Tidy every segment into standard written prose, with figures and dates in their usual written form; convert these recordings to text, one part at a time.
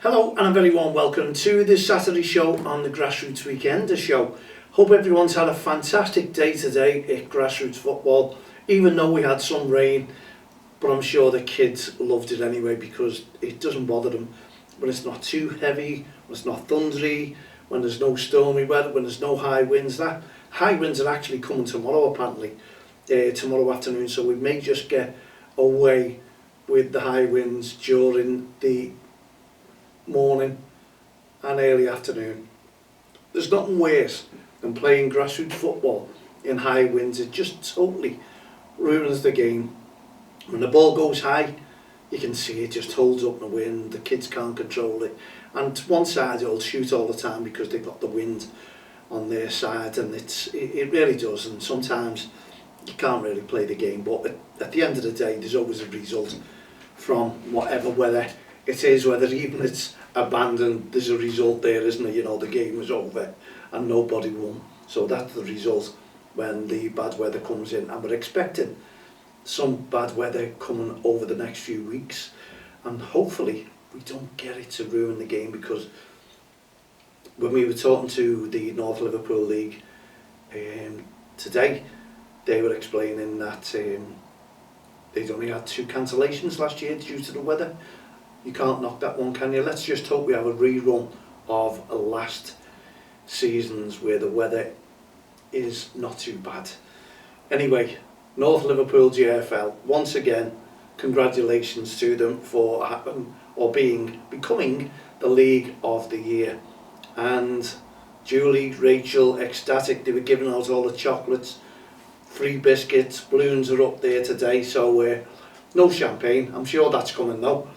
Hello and a very warm welcome to this Saturday show on the Grassroots Weekender show. Hope everyone's had a fantastic day today at Grassroots Football, even though we had some rain, but I'm sure the kids loved it anyway because it doesn't bother them when it's not too heavy, when it's not thundery, when there's no stormy weather, when there's no high winds. That high winds are actually coming tomorrow apparently, tomorrow afternoon, so we may just get away with the high winds during the morning and early afternoon. There's nothing worse than playing grassroots football in high winds. It just totally ruins the game. When the ball goes high, you can see it just holds up in the wind, the kids can't control it, and one side will shoot all the time because they've got the wind on their side, and it really does, and sometimes you can't really play the game. But at the end of the day, there's always a result from whatever weather it is, whether even it's abandoned, there's a result there, isn't it? You know, the game is over and nobody won. So that's the result when the bad weather comes in, and we're expecting some bad weather coming over the next few weeks, and hopefully we don't get it to ruin the game, because when we were talking to the North Liverpool League today, they were explaining that they'd only had 2 cancellations last year due to the weather. You can't knock that one, can you? Let's just hope we have a rerun of last seasons where the weather is not too bad. Anyway, North Liverpool JFL, once again, congratulations to them for becoming the League of the Year. And Julie, Rachel, ecstatic. They were giving out all the chocolates, free biscuits, balloons are up there today, so no champagne. I'm sure that's coming though.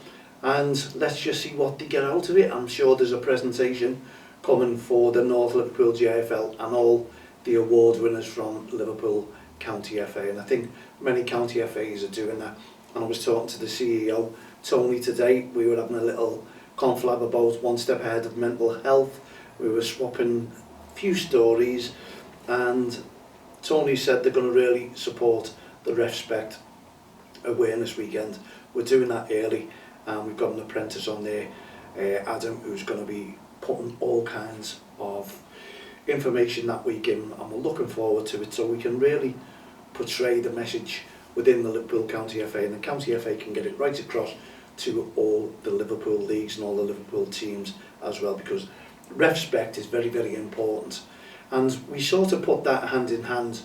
And let's just see what they get out of it. I'm sure there's a presentation coming for the North Liverpool JFL and all the award winners from Liverpool County FA. And I think many county FAs are doing that. And I was talking to the CEO, Tony, today. We were having a little conflab about One Step Ahead of Mental Health. We were swapping a few stories, and Tony said they're going to really support the REFspect awareness weekend. We're doing that early. And we've got an apprentice on there, Adam, who's going to be putting all kinds of information that week in, and we're looking forward to it, so we can really portray the message within the Liverpool County FA, and the County FA can get it right across to all the Liverpool leagues and all the Liverpool teams as well, because REFspect is very, very important. And we sort of put that hand in hand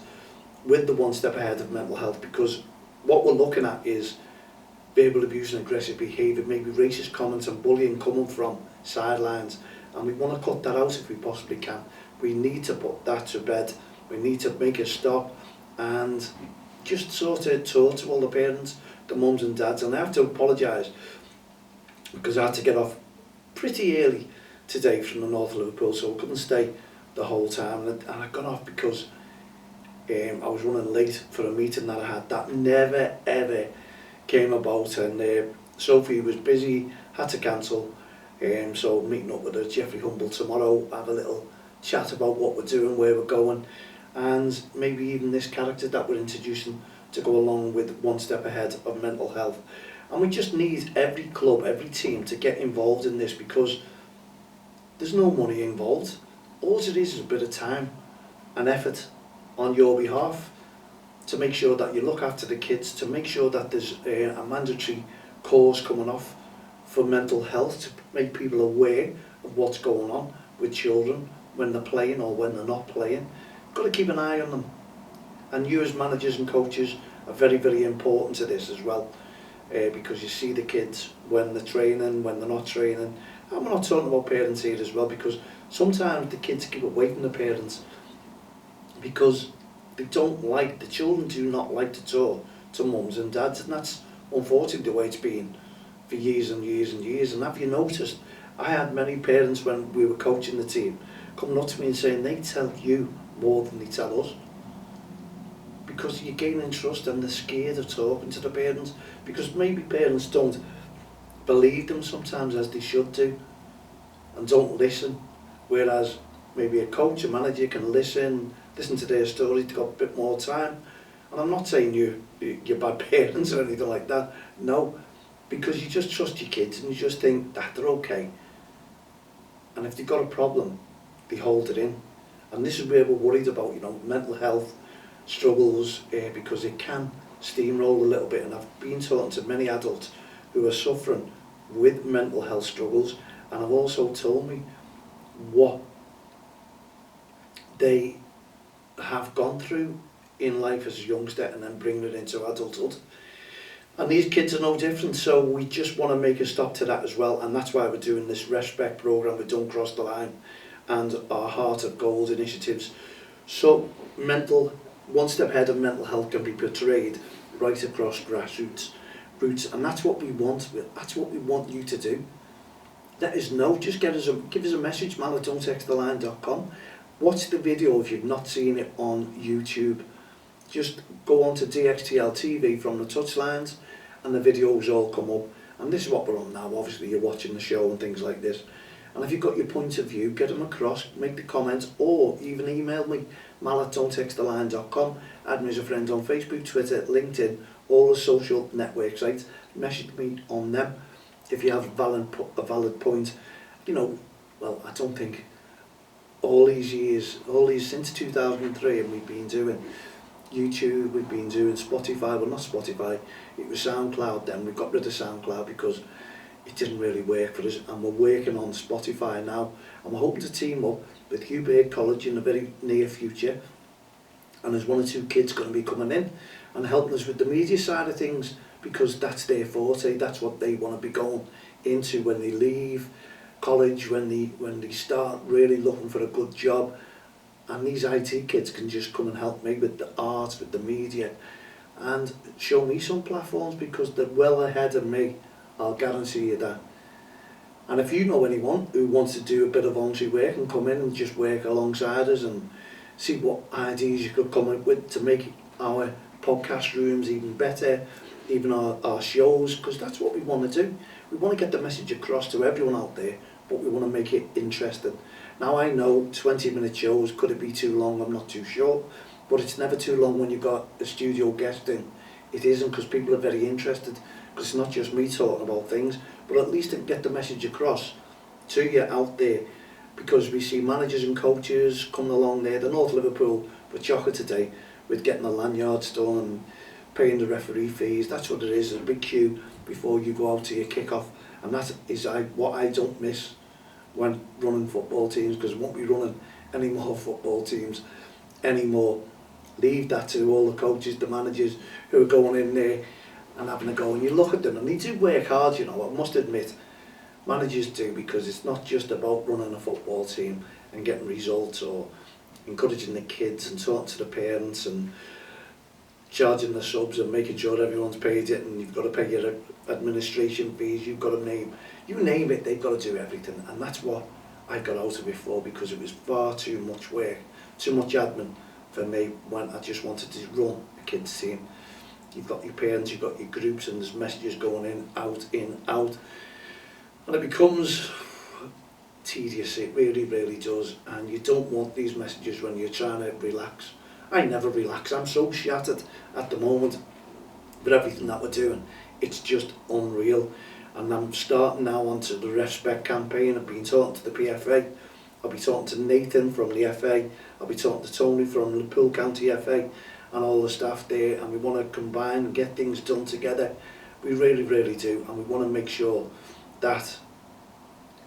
with the One Step Ahead of Mental Health, because what we're looking at is verbal abuse and aggressive behaviour, maybe racist comments and bullying coming from sidelines, and we want to cut that out if we possibly can. We need to put that to bed. We need to make a stop and just sort of talk to all the parents, the mums and dads. And I have to apologise because I had to get off pretty early today from the North Liverpool, so I couldn't stay the whole time, and I got off because I was running late for a meeting that I had that never ever came about, and Sophie was busy, had to cancel, so meeting up with her, Jeffrey Humble, tomorrow, have a little chat about what we're doing, where we're going, and maybe even this character that we're introducing to go along with One Step Ahead of Mental Health. And we just need every club, every team to get involved in this, because there's no money involved. All it is a bit of time and effort on your behalf to make sure that you look after the kids, to make sure that there's a mandatory course coming off for mental health, to make people aware of what's going on with children when they're playing or when they're not playing. You've got to keep an eye on them. And you as managers and coaches are very, very important to this as well, because you see the kids when they're training, when they're not training. And we're not talking about parents here as well, because sometimes the kids keep away from the parents because the children do not like to talk to mums and dads, and that's unfortunately the way it's been for years and years and years. And have you noticed, I had many parents when we were coaching the team coming up to me and saying they tell you more than they tell us, because you're gaining trust and they're scared of talking to the parents, because maybe parents don't believe them sometimes as they should do and don't listen, whereas maybe a coach, a manager can listen to their story, to got a bit more time. And I'm not saying you're bad parents or anything like that, no, because you just trust your kids and you just think that they're okay, and if they've got a problem, they hold it in. And this is where we're worried about, you know, mental health struggles, because it can steamroll a little bit. And I've been talking to many adults who are suffering with mental health struggles, and have also told me what they have gone through in life as a youngster and then bringing it into adulthood. And these kids are no different, so we just want to make a stop to that as well, and that's why we're doing this REFspect programme with Don't Cross the Line and our Heart of Gold initiatives. So one step ahead of mental health can be portrayed right across grassroots roots, and that's what we want. That's what we want you to do. Let us know. Just give us a message, mal@don'ttexttheline.com. Watch the video if you've not seen it on YouTube. Just go on to DXTL TV from the touchlines, and the videos all come up. And this is what we're on now. Obviously, you're watching the show and things like this. And if you've got your point of view, get them across, make the comments, or even email me, mal@don'ttexttheline.com. Add me as a friend on Facebook, Twitter, LinkedIn, all the social network sites. Message me on them if you have a valid point. You know, well, I don't think all these since 2003, and we've been doing YouTube, we've been doing Spotify, well not Spotify, it was SoundCloud then. We got rid of SoundCloud because it didn't really work for us, and we're working on Spotify now, and we're hoping to team up with Hugh Bird College in the very near future, and there's 1 or 2 kids going to be coming in and helping us with the media side of things, because that's their forte, that's what they want to be going into when they leave college, when they start really looking for a good job. And these IT kids can just come and help me with the art, with the media, and show me some platforms, because they're well ahead of me, I'll guarantee you that. And if you know anyone who wants to do a bit of voluntary work and come in and just work alongside us and see what ideas you could come up with to make our podcast rooms even better, even our shows, because that's what we want to do. We want to get the message across to everyone out there, but we want to make it interesting. Now I know 20-minute shows, could it be too long? I'm not too sure, but it's never too long when you've got a studio guest in. It isn't, because people are very interested, because it's not just me talking about things, but at least to get the message across to you out there, because we see managers and coaches coming along there. The North Liverpool were chocker today with getting the lanyards done and paying the referee fees. That's what it is, a big queue before you go out to your kick-off, and that is what I don't miss when running football teams, because we won't be running any more football teams anymore. Leave that to all the coaches, the managers who are going in there and having a go. And you look at them and they do work hard, you know, I must admit. Managers do, because it's not just about running a football team and getting results, or encouraging the kids and talking to the parents and charging the subs and making sure everyone's paid it, and you've got to pay your administration fees, you've got to name it, they've got to do everything. And that's what I got out of it for, because it was far too much work, too much admin for me when I just wanted to run a kids team. You've got your parents, you've got your groups, and there's messages going in, out, and it becomes tedious. It really, really does. And you don't want these messages when you're trying to relax. I never relax. I'm so shattered at the moment with everything that we're doing. It's just unreal. And I'm starting now onto the REFspect campaign. I've been talking to the PFA. I'll be talking to Nathan from the FA. I'll be talking to Tony from the Liverpool County FA and all the staff there. And we want to combine and get things done together. We really, really do. And we want to make sure that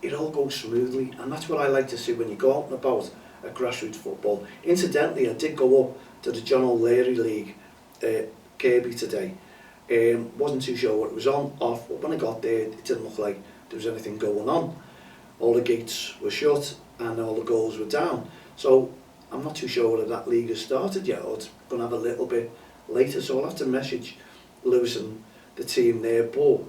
it all goes smoothly. And that's what I like to see when you go out and about at grassroots football. Incidentally, I did go up to the John O'Leary League, Kirby today. Wasn't too sure what it was on, off, but when I got there, it didn't look like there was anything going on. All the gates were shut and all the goals were down. So I'm not too sure whether that league has started yet, or it's going to have a little bit later. So I'll have to message Lewis and the team there. But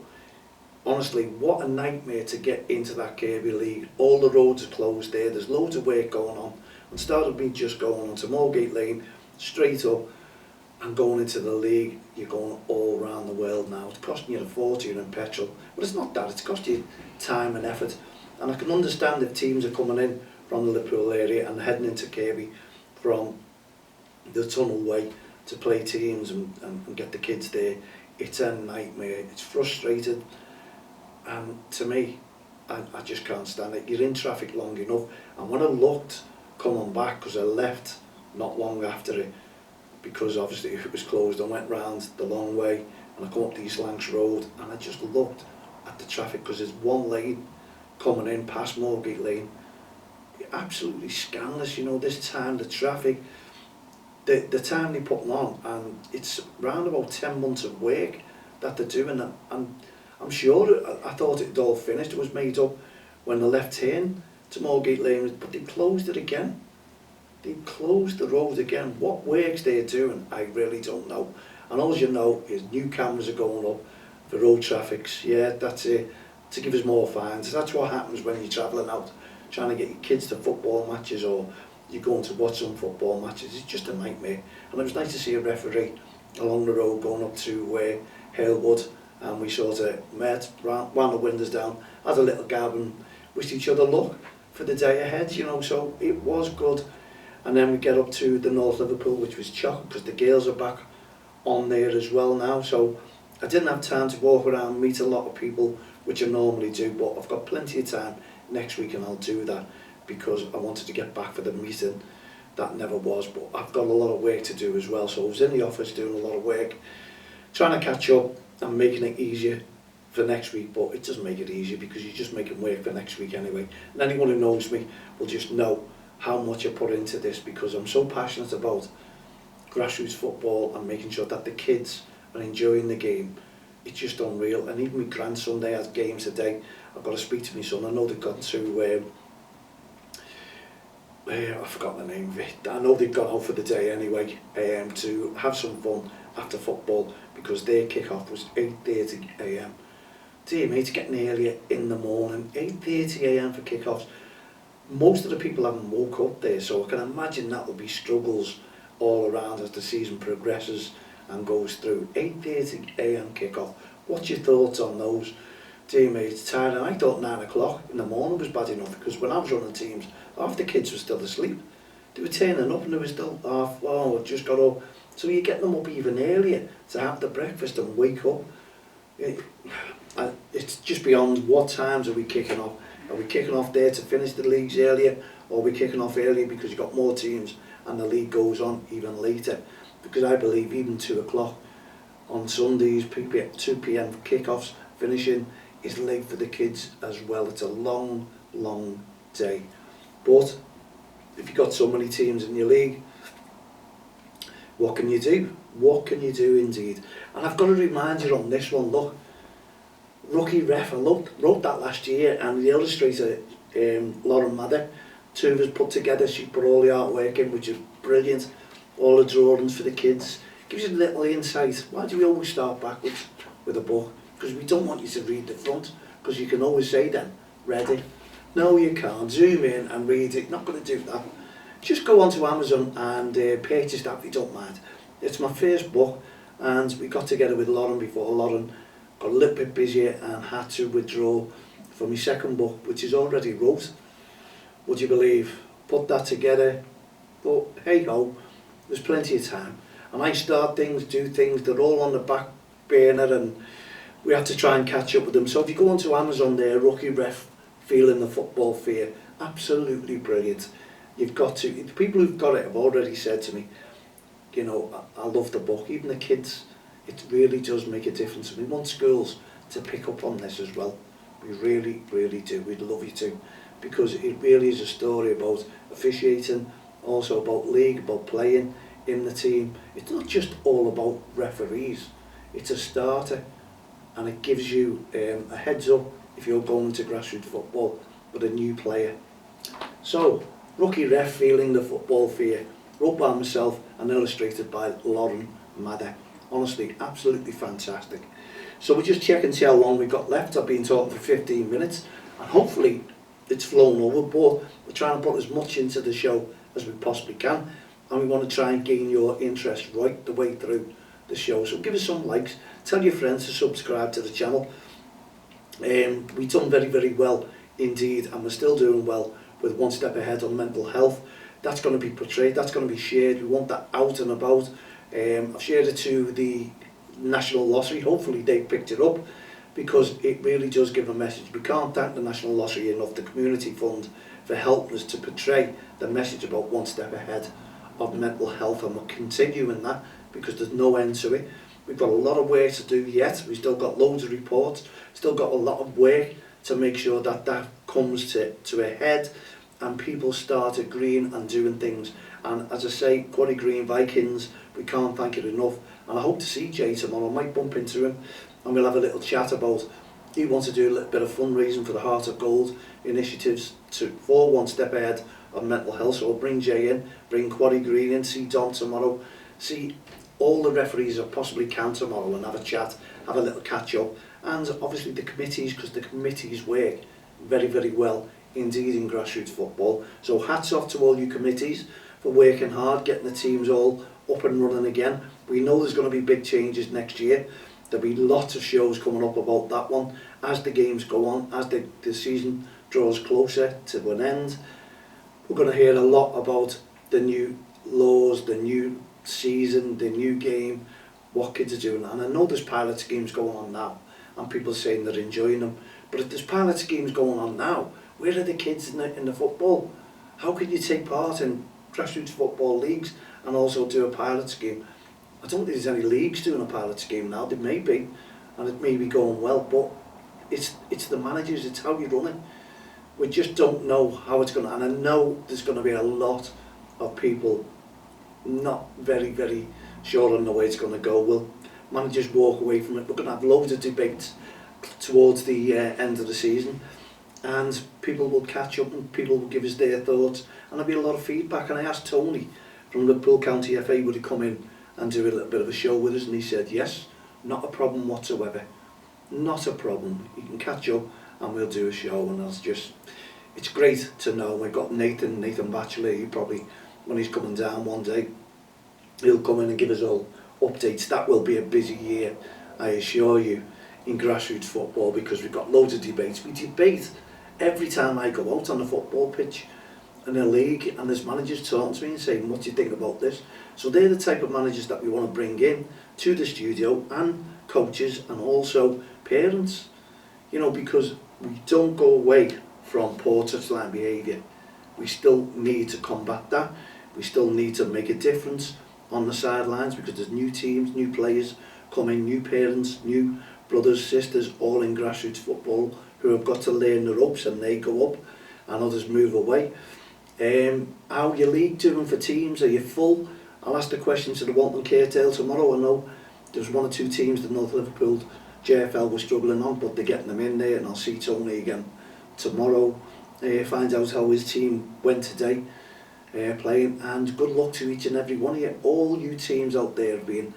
honestly, what a nightmare to get into that Kirby League. All the roads are closed there. There's loads of work going on. Instead of me just going on to Moorgate Lane, straight up, and going into the league, you're going all around the world now. It's costing you a fortune in petrol. But it's not that. It's cost you time and effort. And I can understand if teams are coming in from the Liverpool area and heading into Kirby from the tunnel way to play teams and get the kids there. It's a nightmare. It's frustrating. And to me, I just can't stand it. You're in traffic long enough. And when I looked coming back, because I left not long after it, because obviously it was closed, I went round the long way and I come up the East Lancs Road, and I just looked at the traffic, because there's one lane coming in past Moorgate Lane. Absolutely scandalous, you know, this time the traffic, the time they put them on, and it's around about 10 months of work that they're doing, and I'm sure, I thought it had all finished, it was made up when they left turn to Moorgate Lane, but they closed it again. They closed the road again. What works they're doing, I really don't know. And all you know is new cameras are going up for road traffics. Yeah, that's it, to give us more fines. That's what happens when you're travelling out, trying to get your kids to football matches, or you're going to watch some football matches. It's just a nightmare. And it was nice to see a referee along the road going up to Halewood, and we sort of met, wound the windows down, had a little gab and wished each other luck for the day ahead, you know, so it was good. And then we get up to the North Liverpool, which was chock, because the girls are back on there as well now, so I didn't have time to walk around and meet a lot of people, which I normally do, but I've got plenty of time next week and I'll do that, because I wanted to get back for the meeting that never was. But I've got a lot of work to do as well, so I was in the office doing a lot of work, trying to catch up and making it easier for next week, but it doesn't make it easier because you're just making work for next week anyway. And anyone who knows me will just know how much I put into this, because I'm so passionate about grassroots football and making sure that the kids are enjoying the game. It's just unreal. And even my grandson, they had games today. I've got to speak to my son. I know they've gone to I forgot the name of it. I know they've gone out for the day anyway, to have some fun after football, because their kick-off was 8:30 AM. Dear me, it's getting earlier in the morning, 8:30 AM for kick-offs. Most of the people haven't woke up there, so I can imagine that will be struggles all around as the season progresses and goes through. 8:30 AM kick-off. What's your thoughts on those? Dear me, it's tired. And I thought 9 o'clock in the morning was bad enough, because when I was running teams, half the kids were still asleep. They were turning up and they were still just got up. So you get them up even earlier to have the breakfast and wake up. It's just beyond, what times are we kicking off? Are we kicking off there to finish the leagues earlier, or are we kicking off earlier because you've got more teams and the league goes on even later? Because I believe even 2 o'clock on Sundays, 2 PM kick-offs finishing, is late for the kids as well. It's a long, long day. But if you've got so many teams in your league, what can you do? What can you do indeed? And I've got to remind you on this one, look, rookie ref, I wrote that last year, and the illustrator, Lauren Mather, two of us put together, she put all the artwork in, which is brilliant, all the drawings for the kids. Gives you a little insight. Why do we always start backwards with a book? Because we don't want you to read the front, because you can always say then, ready. No, you can't. Zoom in and read it. Not going to do that. Just go onto Amazon and purchase that if you don't mind. It's my first book, and we got together with Lauren before. Lauren got a little bit busier and had to withdraw for my second book, which is already wrote. Would you believe? Put that together. But hey ho, there's plenty of time. And I start things, do things, they're all on the back burner, and we have to try and catch up with them. So if you go onto Amazon there, Rookie Ref, Feeling the Football Fear, absolutely brilliant. You've got to, the people who've got it have already said to me, you know, I love the book. Even the kids, it really does make a difference. We want schools to pick up on this as well. We really, really do. We'd love you to, because it really is a story about officiating, also about league, about playing in the team. It's not just all about referees. It's a starter, and it gives you a heads up if you're going into grassroots football with a new player. So, Rookie Ref, Feeling the Football Fear, wrote by myself and illustrated by Lauren Mather. Honestly, absolutely fantastic. So we'll just check and see how long we've got left. I've been talking for 15 minutes, and hopefully it's flown over, but we're trying to put as much into the show as we possibly can, and we want to try and gain your interest right the way through the show. So give us some likes, tell your friends to subscribe to the channel. We've done very, very well indeed, and we're still doing well with One Step Ahead on mental health. That's going to be portrayed, that's going to be shared. We want that out and about. I've shared it to the National Lottery, hopefully they picked it up. because it really does give a message. We can't thank the National Lottery enough, the Community Fund, for helping us to portray the message about one step ahead of mental health, and we're continuing that because there's no end to it. We've got a lot of work to do yet. We've still got loads of reports, still got a lot of work to make sure that that comes to a head and people start agreeing and doing things. And as I say, Quarry Green Vikings, we can't thank it enough. And I hope to see Jay tomorrow. I might bump into him and we'll have a little chat about, he wants to do a little bit of fundraising for the Heart of Gold initiatives for one step ahead of mental health. So I'll bring Jay in, bring Quarry Green in, see Dom tomorrow, see all the referees I possibly can tomorrow and have a chat, have a little catch up. And obviously the committees, because the committees work very, very well indeed in grassroots football. So hats off to all you committees for working hard, getting the teams all up and running again. We know there's going to be big changes next year. There'll be lots of shows coming up about that one as the games go on, as the season draws closer to an end. We're going to hear a lot about the new laws, the new season, the new game, what kids are doing. And I know there's pilot schemes going on now and people saying they're enjoying them, but if there's pilot schemes going on now, where are the kids in the football? How can you take part in grassroots football leagues and also do a pilot scheme? I don't think there's any leagues doing a pilot scheme now. There may be, and it may be going well, but it's the managers, it's how you run it. We just don't know how it's going to, and I know there's going to be a lot of people not very, very sure on the way it's going to go. Will managers walk away from it? We're going to have loads of debates towards the end of the season, and people will catch up and people will give us their thoughts, and there'll be a lot of feedback. And I asked Tony from Liverpool County FA would he come in and do a little bit of a show with us, and he said yes, not a problem whatsoever, not a problem. You can catch up and we'll do a show. And it's great to know. We've got Nathan Batchelor, he probably, when he's coming down one day, he'll come in and give us all updates. That will be a busy year, I assure you, in grassroots football, because we've got loads of debates. We debate every time I go out on the football pitch in a league, and there's managers talking to me and saying, what do you think about this? So they're the type of managers that we want to bring in to the studio, and coaches and also parents, you know, because we don't go away from poor touchline behaviour. We still need to combat that. We still need to make a difference on the sidelines, because there's new teams, new players coming, new parents, new brothers, sisters, all in grassroots football who have got to learn the ropes, and they go up and others move away. How your league doing for teams? Are you full? I'll ask the question to the Walton Caretale tomorrow. I know there's one or two teams that North Liverpool JFL were struggling on, but they're getting them in there, and I'll see Tony again tomorrow, find out how his team went today playing, and good luck to each and every one of you. All you teams out there have been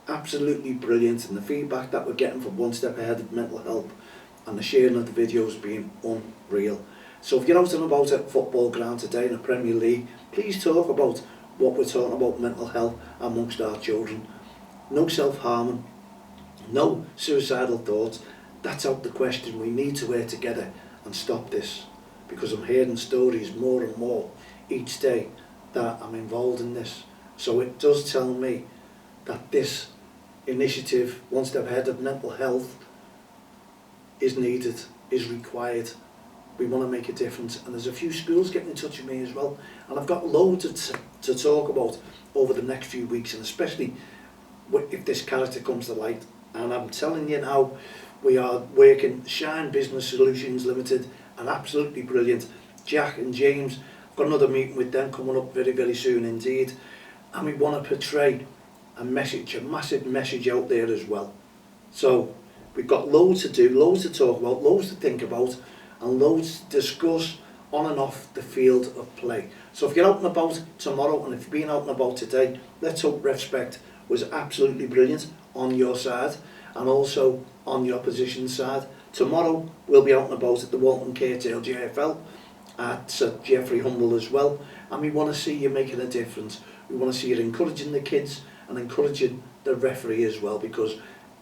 absolutely brilliant, and the feedback that we're getting from One Step Ahead of Mental Health and the sharing of the videos has been unreal. So if you're out and about at football ground today in the Premier League, please talk about what we're talking about, mental health amongst our children. No self-harming, no suicidal thoughts. That's out the question. We need to work together and stop this, because I'm hearing stories more and more each day that I'm involved in this. So it does tell me that this initiative, One Step Ahead of Mental Health, is needed, is required. We want to make a difference, and there's a few schools getting in touch with me as well, and I've got loads to talk about over the next few weeks, and especially if this character comes to light. And I'm telling you now, we are working. Shine Business Solutions Limited are absolutely brilliant. Jack and James, I've got another meeting with them coming up very, very soon indeed, and we want to portray a message, a massive message out there as well. So we've got loads to do, loads to talk about, loads to think about, and loads to discuss on and off the field of play. So if you're out and about tomorrow, and if you've been out and about today, let's hope REFspect was absolutely brilliant on your side and also on the opposition side. Tomorrow we'll be out and about at the Walton Caretale JFL at Sir Geoffrey Humble as well, and we want to see you making a difference. We want to see you encouraging the kids and encouraging the referee as well, because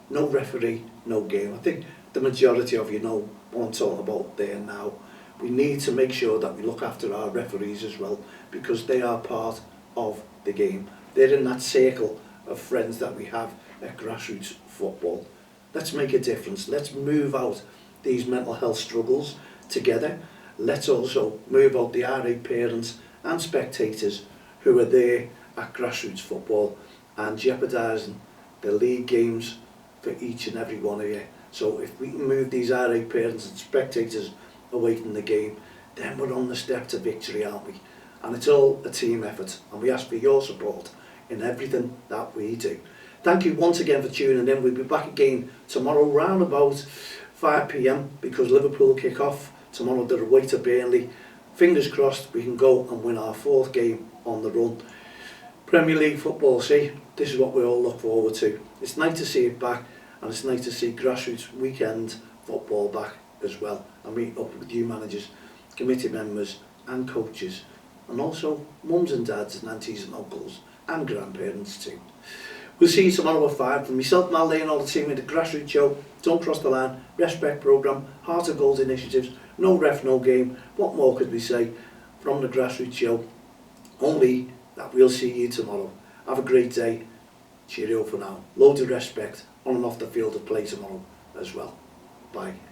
no referee, no game. I think the majority of you know what I'm talking about there now. We need to make sure that we look after our referees as well, because they are part of the game. They're in that circle of friends that we have at grassroots football. Let's make a difference. Let's move out these mental health struggles together. Let's also move out the RA parents and spectators who are there at grassroots football and jeopardising the league games for each and every one of you. So if we can move these RA parents and spectators away from the game, then we're on the step to victory, aren't we? And it's all a team effort, and we ask for your support in everything that we do. Thank you once again for tuning in. We'll be back again tomorrow round about 5 p.m. because Liverpool kick off tomorrow. They're away to Burnley. Fingers crossed we can go and win our 4th game on the run. Premier League football, see, this is what we all look forward to. It's nice to see it back, and it's nice to see grassroots weekend football back as well, and meet up with you managers, committee members and coaches, and also mums and dads and aunties and uncles and grandparents too. We'll see you tomorrow at 5. From myself, Mal Day, and all the team at the Grassroots Show. Don't Cross the Line, REFspect programme, Heart of Goals initiatives, no ref, no game. What more could we say from the Grassroots Show? Only that we'll see you tomorrow. Have a great day. Cheerio for now. Loads of respect on and off the field of play tomorrow as well. Bye.